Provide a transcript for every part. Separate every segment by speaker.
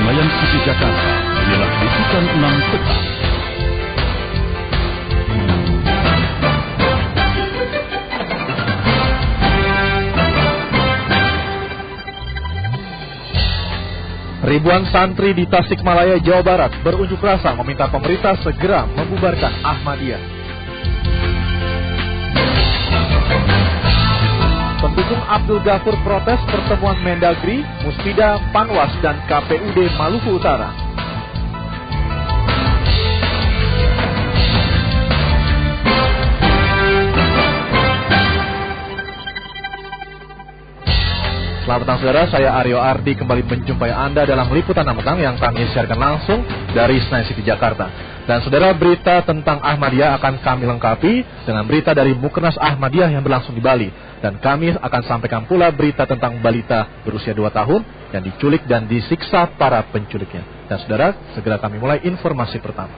Speaker 1: Senayan City Jakarta, inilah liputan 6 petang.
Speaker 2: Ribuan santri di Tasikmalaya, Jawa Barat berunjuk rasa meminta pemerintah segera membubarkan Ahmadiyah. Pendukung Abdul Ghafur protes pertemuan Mendagri, Muspida, Panwas, dan KPUD Maluku Utara. Selamat petang saudara, saya Aryo Ardi kembali menjumpai Anda dalam liputan 6 petang yang kami siarkan langsung dari Senayan City Jakarta. Dan saudara, berita tentang Ahmadiyah akan kami lengkapi dengan berita dari Mukernas Ahmadiyah yang berlangsung di Bali. Dan kami akan sampaikan pula berita tentang balita berusia 2 tahun yang diculik dan disiksa para penculiknya. Dan saudara, segera kami mulai informasi pertama.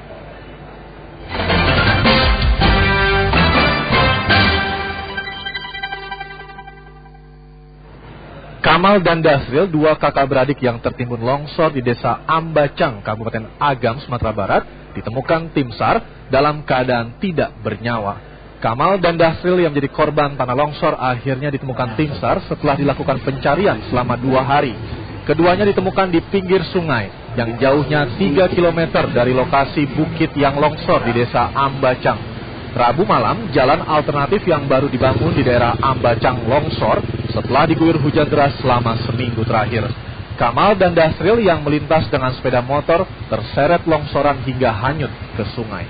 Speaker 2: Kamal dan Dasril, dua kakak beradik yang tertimbun longsor di desa Ambacang, Kabupaten Agam, Sumatera Barat, ditemukan tim SAR dalam keadaan tidak bernyawa. Kamal dan Dasril yang menjadi korban tanah longsor akhirnya ditemukan tim SAR setelah dilakukan pencarian selama 2 hari. Keduanya ditemukan di pinggir sungai yang jauhnya 3 km dari lokasi bukit yang longsor di desa Ambacang. Rabu malam, jalan alternatif yang baru dibangun di daerah Ambacang longsor setelah diguyur hujan deras selama seminggu terakhir. Kamal dan Dasril yang melintas dengan sepeda motor terseret longsoran hingga hanyut ke sungai.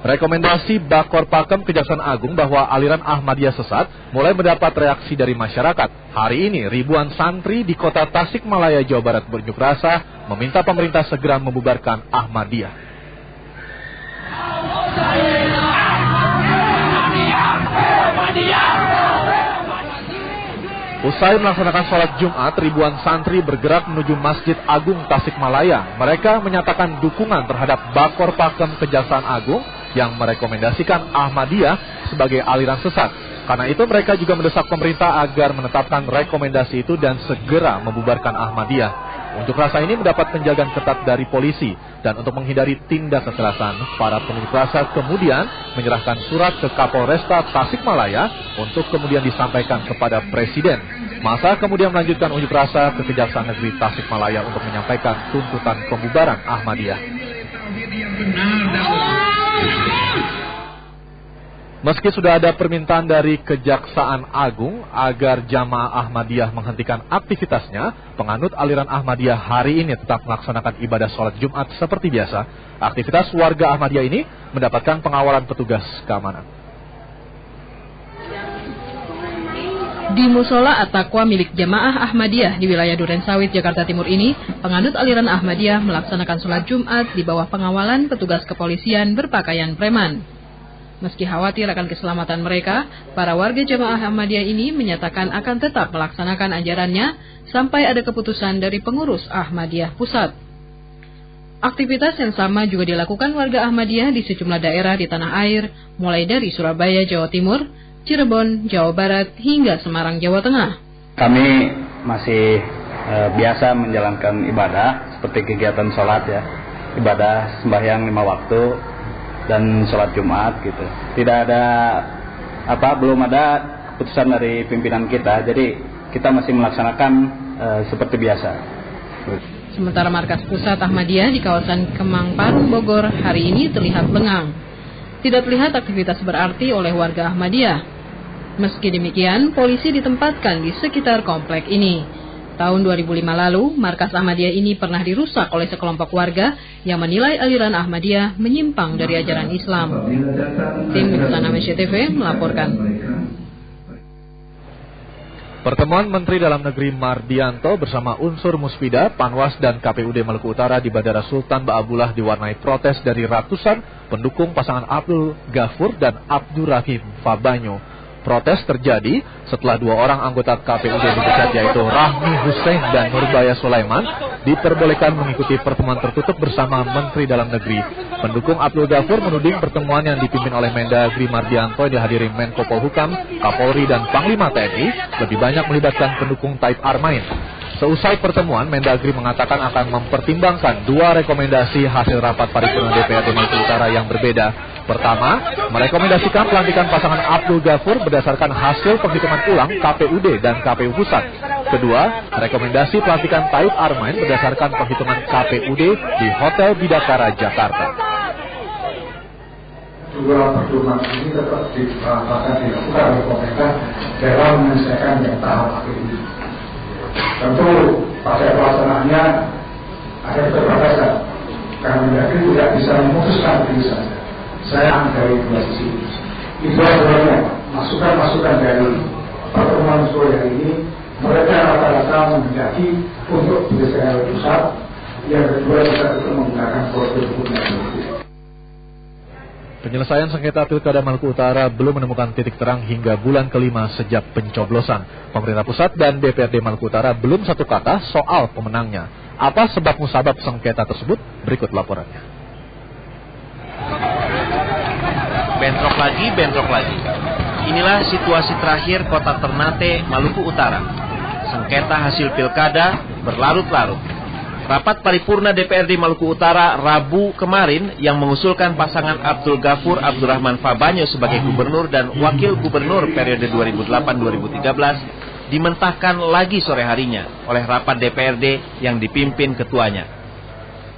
Speaker 2: Rekomendasi Bakor Pakem Kejaksaan Agung bahwa aliran Ahmadiyah sesat mulai mendapat reaksi dari masyarakat. Hari ini ribuan santri di kota Tasikmalaya, Jawa Barat berunjuk rasa meminta pemerintah segera membubarkan Ahmadiyah. Usai melaksanakan sholat Jumat, ribuan santri bergerak menuju Masjid Agung Tasikmalaya. Mereka menyatakan dukungan terhadap Bakor Pakem Kejaksaan Agung yang merekomendasikan Ahmadiyah sebagai aliran sesat. Karena itu mereka juga mendesak pemerintah agar menetapkan rekomendasi itu dan segera membubarkan Ahmadiyah. Unjuk rasa ini mendapat penjagaan ketat dari polisi, dan untuk menghindari tindak kekerasan, para pengunjuk rasa kemudian menyerahkan surat ke Kapolresta Tasikmalaya untuk kemudian disampaikan kepada Presiden. Masa kemudian melanjutkan unjuk rasa ke Kejaksaan Negeri Tasikmalaya untuk menyampaikan tuntutan pembubaran Ahmadiyah. Meski sudah ada permintaan dari Kejaksaan Agung agar jamaah Ahmadiyah menghentikan aktivitasnya, penganut aliran Ahmadiyah hari ini tetap melaksanakan ibadah sholat Jumat seperti biasa. Aktivitas warga Ahmadiyah ini mendapatkan pengawalan petugas keamanan.
Speaker 3: Di Musola At-Taqwa milik jamaah Ahmadiyah di wilayah Durensawit, Jakarta Timur ini, penganut aliran Ahmadiyah melaksanakan sholat Jumat di bawah pengawalan petugas kepolisian berpakaian preman. Meski khawatir akan keselamatan mereka, para warga jamaah Ahmadiyah ini menyatakan akan tetap melaksanakan ajarannya sampai ada keputusan dari pengurus Ahmadiyah Pusat. Aktivitas yang sama juga dilakukan warga Ahmadiyah di sejumlah daerah di tanah air, mulai dari Surabaya, Jawa Timur, Cirebon, Jawa Barat, hingga Semarang, Jawa Tengah.
Speaker 4: Kami masih biasa menjalankan ibadah seperti kegiatan sholat ya, ibadah sembahyang 5 waktu dan sholat Jumat gitu. Tidak ada belum ada keputusan dari pimpinan kita, jadi kita masih melaksanakan seperti biasa.
Speaker 3: Sementara markas pusat Ahmadiyah di kawasan Kemang Parung, Bogor hari ini terlihat lengang. Tidak terlihat aktivitas berarti oleh warga Ahmadiyah. Meski demikian, polisi ditempatkan di sekitar komplek ini. Tahun 2005 lalu, markas Ahmadiyah ini pernah dirusak oleh sekelompok warga yang menilai aliran Ahmadiyah menyimpang dari ajaran Islam. Tim Liputan Amnesty TV melaporkan.
Speaker 2: Pertemuan Menteri Dalam Negeri Mardianto bersama unsur Muspida, Panwas, dan KPUD Maluku Utara di Bandara Sultan Ba'abullah diwarnai protes dari ratusan pendukung pasangan Abdul Ghafur dan Abdurrahim Fabanyo. Protes terjadi setelah 2 orang anggota KPUD dipecat, yaitu Rahmi Hussein dan Nurbaya Sulaiman, diperbolehkan mengikuti pertemuan tertutup bersama Menteri Dalam Negeri. Pendukung Abdul Ghafur menuding pertemuan yang dipimpin oleh Mendagri Mardianto yang dihadiri Menko Polhukam, Kapolri, dan Panglima TNI lebih banyak melibatkan pendukung Taib Armain. Seusai pertemuan, Mendagri mengatakan akan mempertimbangkan 2 rekomendasi hasil rapat paripurna DPRD Maluku Utara yang berbeda. Pertama, merekomendasikan pelantikan pasangan Abdul Ghafur berdasarkan hasil penghitungan ulang KPUD dan KPU Pusat. Kedua, rekomendasi pelantikan Taib Armain berdasarkan penghitungan KPUD di Hotel Bidakara, Jakarta.
Speaker 5: Dua pertemuan ini tetap dilakukan oleh pemerintah dalam menyelesaikan yang tahap ini. Tentu pada pelaksanaannya ada keterbatasan karena Mendagri tidak bisa memutuskan begitu saja. Saya dari 2 sisi. Itu adalah masukan-masukan dari pertemuan sore hari ini. Mereka rata-rata menghendaki untuk berdasarkan pusat. Yang kedua kita tetap menggunakan prosedur hukum yang berbeda.
Speaker 2: Penyelesaian sengketa Pilkada Maluku Utara belum menemukan titik terang hingga bulan kelima sejak pencoblosan. Pemerintah pusat dan DPRD Maluku Utara belum satu kata soal pemenangnya. Apa sebab musabab sengketa tersebut? Berikut laporannya.
Speaker 6: Bentrok lagi. Inilah situasi terakhir kota Ternate, Maluku Utara. Sengketa hasil pilkada berlarut-larut. Rapat paripurna DPRD Maluku Utara Rabu kemarin yang mengusulkan pasangan Abdul Ghafur Abdurrahman Fabanyo sebagai gubernur dan wakil gubernur periode 2008-2013 dimentahkan lagi sore harinya oleh rapat DPRD yang dipimpin ketuanya.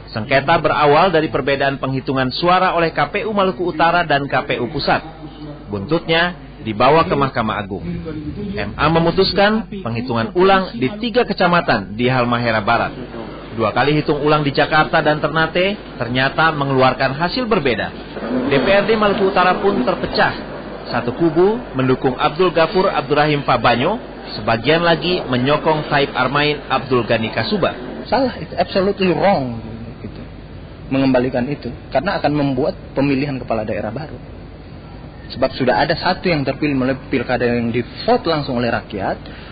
Speaker 6: Sengketa berawal dari perbedaan penghitungan suara oleh KPU Maluku Utara dan KPU Pusat. Buntutnya dibawa ke Mahkamah Agung. MA memutuskan penghitungan ulang di 3 kecamatan di Halmahera Barat. 2 kali hitung ulang di Jakarta dan Ternate ternyata mengeluarkan hasil berbeda. DPRD Maluku Utara pun terpecah. Satu kubu mendukung Abdul Ghafur Abdurrahim Fabanyo, sebagian lagi menyokong Taib Armain Abdul Ghani Kasuba.
Speaker 7: Salah, itu absolutely wrong gitu. Mengembalikan itu karena akan membuat pemilihan kepala daerah baru. Sebab sudah ada satu yang terpilih melalui pilkada yang di-vote langsung oleh rakyat,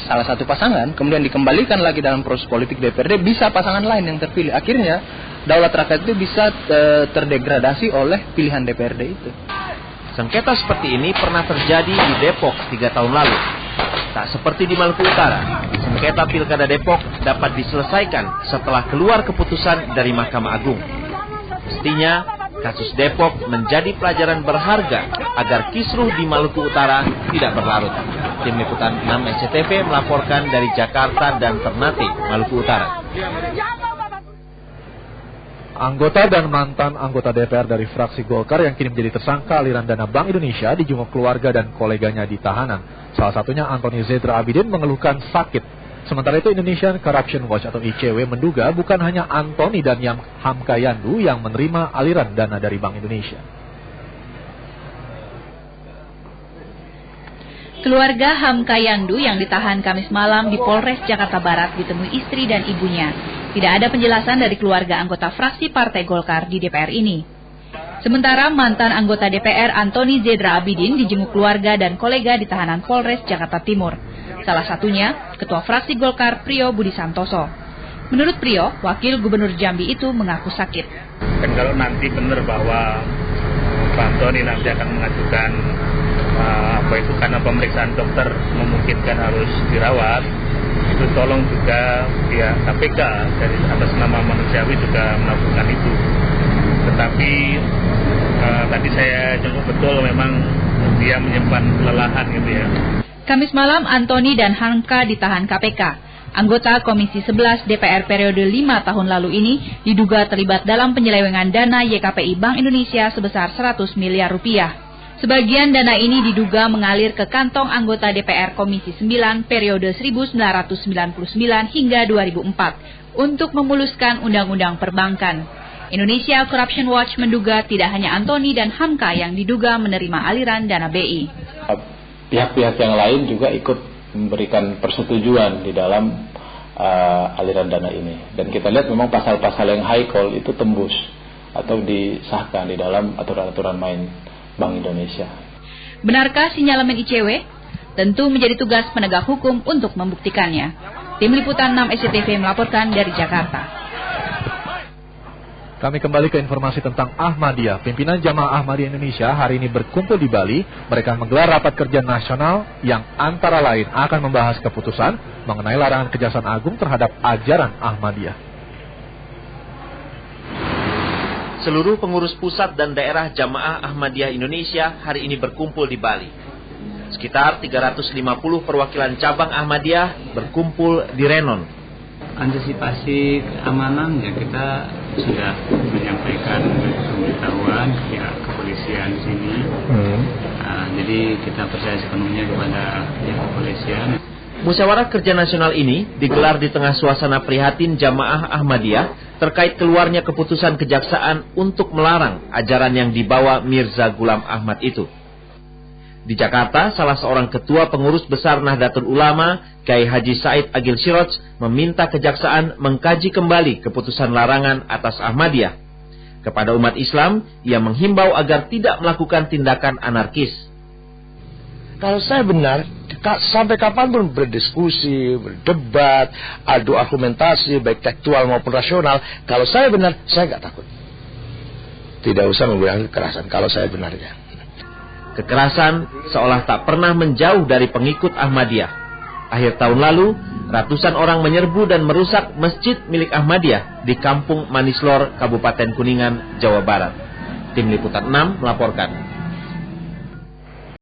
Speaker 7: salah satu pasangan, kemudian dikembalikan lagi dalam proses politik DPRD, bisa pasangan lain yang terpilih. Akhirnya daulat rakyat itu bisa terdegradasi oleh pilihan DPRD itu.
Speaker 6: Sengketa seperti ini pernah terjadi di Depok 3 tahun lalu. Tak seperti di Maluku Utara, sengketa pilkada Depok dapat diselesaikan setelah keluar keputusan dari Mahkamah Agung. Mestinya kasus Depok menjadi pelajaran berharga agar kisruh di Maluku Utara tidak berlarut. Tim Liputan 6 SCTV melaporkan dari Jakarta dan Ternate, Maluku Utara.
Speaker 2: Anggota dan mantan anggota DPR dari fraksi Golkar yang kini menjadi tersangka aliran dana Bank Indonesia dijenguk keluarga dan koleganya di tahanan. Salah satunya Antoni Zedra Abidin mengeluhkan sakit. Sementara itu Indonesian Corruption Watch atau ICW menduga bukan hanya Antoni dan Hamka Yandu yang menerima aliran dana dari Bank Indonesia.
Speaker 8: Keluarga Hamka Yandu yang ditahan Kamis malam di Polres Jakarta Barat ditemui istri dan ibunya. Tidak ada penjelasan dari keluarga anggota fraksi Partai Golkar di DPR ini. Sementara mantan anggota DPR Antoni Zedra Abidin dijenguk keluarga dan kolega di tahanan Polres Jakarta Timur. Salah satunya Ketua Fraksi Golkar Priyo Budi Santoso. Menurut Priyo, Wakil Gubernur Jambi itu mengaku sakit.
Speaker 9: Dan kalau nanti benar bahwa Pak Antoni nanti akan mengajukan karena pemeriksaan dokter memungkinkan harus dirawat, itu tolong juga pihak KPK dari atas nama manusiawi juga melakukan itu. Tetapi tadi saya jenguk betul memang dia menyimpan kelelahan gitu ya.
Speaker 8: Kamis malam Antoni dan Hamka ditahan KPK. Anggota Komisi 11 DPR periode 5 tahun lalu ini diduga terlibat dalam penyelewengan dana YKPI Bank Indonesia sebesar 100 miliar rupiah. Sebagian dana ini diduga mengalir ke kantong anggota DPR Komisi 9 periode 1999 hingga 2004 untuk memuluskan undang-undang perbankan. Indonesia Corruption Watch menduga tidak hanya Antoni dan Hamka yang diduga menerima aliran dana BI.
Speaker 10: Pihak-pihak yang lain juga ikut memberikan persetujuan di dalam aliran dana ini. Dan kita lihat memang pasal-pasal yang high call itu tembus atau disahkan di dalam aturan-aturan main Bank Indonesia.
Speaker 8: Benarkah sinyalemen ICW? Tentu menjadi tugas penegak hukum untuk membuktikannya. Tim Liputan 6 SCTV melaporkan dari Jakarta.
Speaker 2: Kami kembali ke informasi tentang Ahmadiyah. Pimpinan Jamaah Ahmadiyah Indonesia hari ini berkumpul di Bali. Mereka menggelar rapat kerja nasional yang antara lain akan membahas keputusan mengenai larangan Kejaksaan Agung terhadap ajaran Ahmadiyah.
Speaker 6: Seluruh pengurus pusat dan daerah Jamaah Ahmadiyah Indonesia hari ini berkumpul di Bali. Sekitar 350 perwakilan cabang Ahmadiyah berkumpul di Renon.
Speaker 11: Antisipasi keamanan ya, kita sudah menyampaikan pemberitahuan pihak kepolisian di sini. Jadi kita percaya sepenuhnya kepada pihak kepolisian.
Speaker 6: Musyawarah Kerja Nasional ini digelar di tengah suasana prihatin Jamaah Ahmadiyah terkait keluarnya keputusan kejaksaan untuk melarang ajaran yang dibawa Mirza Ghulam Ahmad itu. Di Jakarta, salah seorang ketua pengurus besar Nahdlatul Ulama, Kiai Haji Said Agil Siroj, meminta kejaksaan mengkaji kembali keputusan larangan atas Ahmadiyah. Kepada umat Islam, ia menghimbau agar tidak melakukan tindakan anarkis.
Speaker 12: Kalau saya benar, sampai kapanpun berdiskusi, berdebat, adu argumentasi, baik tekstual maupun rasional, kalau saya benar, saya nggak takut. Tidak usah menggunakan kekerasan, kalau saya benarnya.
Speaker 6: Kekerasan seolah tak pernah menjauh dari pengikut Ahmadiyah. Akhir tahun lalu, ratusan orang menyerbu dan merusak masjid milik Ahmadiyah di Kampung Manislor, Kabupaten Kuningan, Jawa Barat. Tim Liputan 6 melaporkan.